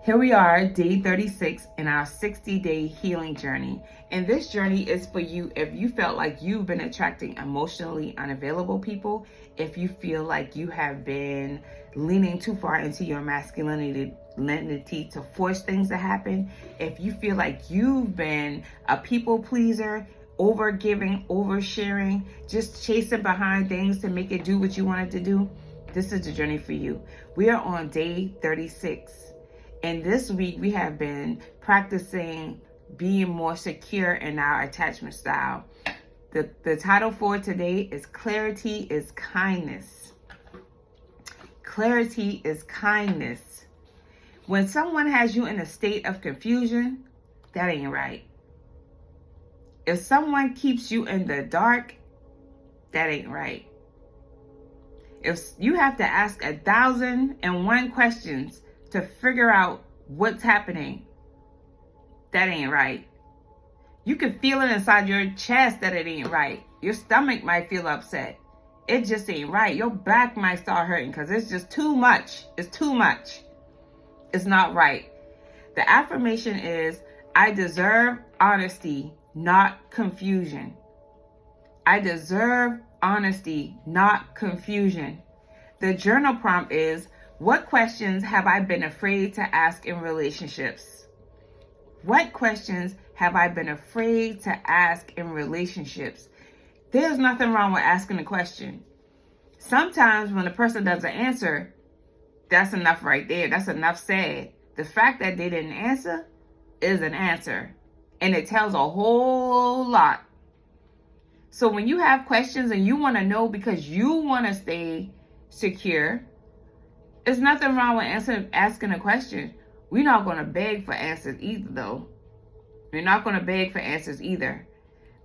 Here we are, day 36 in our 60-day healing journey. And this journey is for you if you felt like you've been attracting emotionally unavailable people, if you feel like you have been leaning too far into your masculinity to force things to happen, if you feel like you've been a people pleaser, over giving, oversharing, just chasing behind things to make it do what you want it to do, this is the journey for you. We are on day 36. And this week we have been practicing being more secure in our attachment style. The title for today is Clarity is Kindness. Clarity is kindness. When someone has you in a state of confusion, that ain't right. If someone keeps you in the dark, that ain't right. If you have to ask 1,001 questions to figure out what's happening, that ain't right. You can feel it inside your chest that it ain't right. Your stomach might feel upset. It just ain't right. Your back might start hurting because it's just too much. It's too much. It's not right. The affirmation is, I deserve honesty, not confusion. I deserve honesty, not confusion. The journal prompt is, what questions have I been afraid to ask in relationships? What questions have I been afraid to ask in relationships? There's nothing wrong with asking a question. Sometimes when a person doesn't answer, that's enough right there. That's enough said. The fact that they didn't answer is an answer. And it tells a whole lot. So when you have questions and you want to know because you want to stay secure, there's nothing wrong with asking a question. We're not going to beg for answers either, though. We're not going to beg for answers either.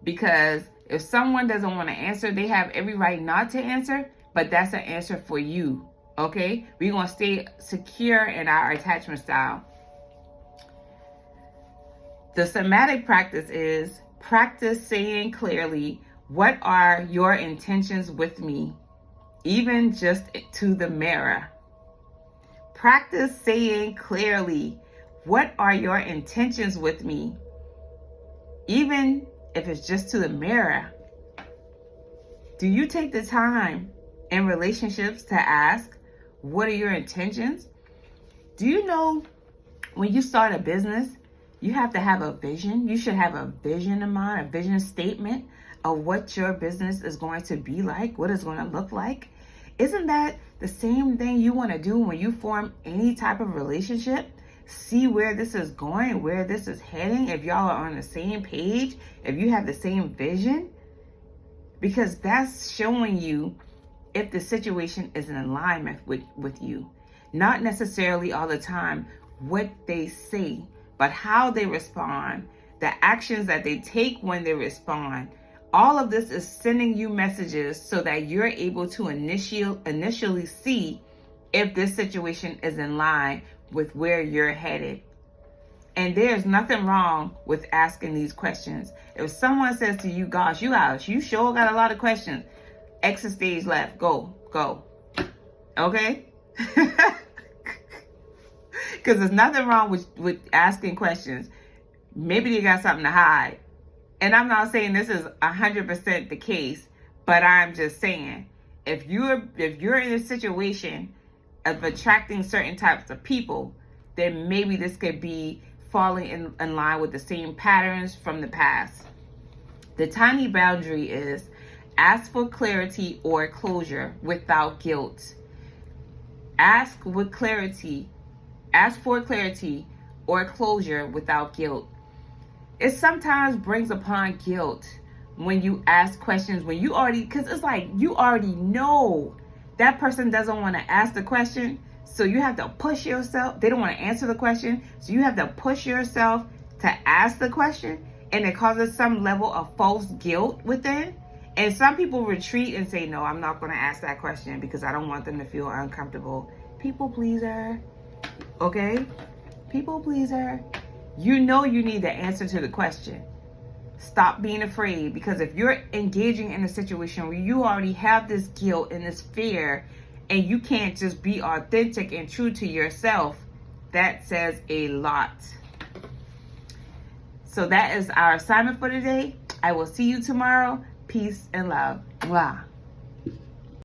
Because if someone doesn't want to answer, they have every right not to answer, but that's an answer for you, okay? We're going to stay secure in our attachment style. The somatic practice is practice saying clearly, what are your intentions with me? Even just to the mirror. Practice saying clearly, what are your intentions with me? Even if it's just to the mirror. Do you take the time in relationships to ask, what are your intentions? Do you know when you start a business, you have to have a vision? You should have a vision in mind, a vision statement of what your business is going to be like, what it's going to look like. Isn't that the same thing you want to do when you form any type of relationship? See where this is going, where this is heading, if y'all are on the same page, if you have the same vision. Because that's showing you if the situation is in alignment with you. Not necessarily all the time what they say, but how they respond, the actions that they take when they respond. All of this is sending you messages so that you're able to initially see if this situation is in line with where you're headed. And there's nothing wrong with asking these questions. If someone says to you, gosh, you sure got a lot of questions. Exit stage left. Go. Okay? Because there's nothing wrong with asking questions. Maybe they got something to hide. And I'm not saying this is 100% the case, but I'm just saying, if you're in a situation of attracting certain types of people, then maybe this could be falling in line with the same patterns from the past. The tiny boundary is ask for clarity or closure without guilt. Ask for clarity or closure without guilt. It sometimes brings upon guilt when you ask questions, because it's like you already know that person doesn't want to ask the question. So you have to push yourself. They don't want to answer the question. So you have to push yourself to ask the question. And it causes some level of false guilt within. And some people retreat and say, no, I'm not going to ask that question because I don't want them to feel uncomfortable. People pleaser. Okay? People pleaser. You know you need the answer to the question. Stop being afraid, because if you're engaging in a situation where you already have this guilt and this fear and you can't just be authentic and true to yourself, That says a lot. So that is our assignment for today. I will see you tomorrow. Peace and love. Mwah.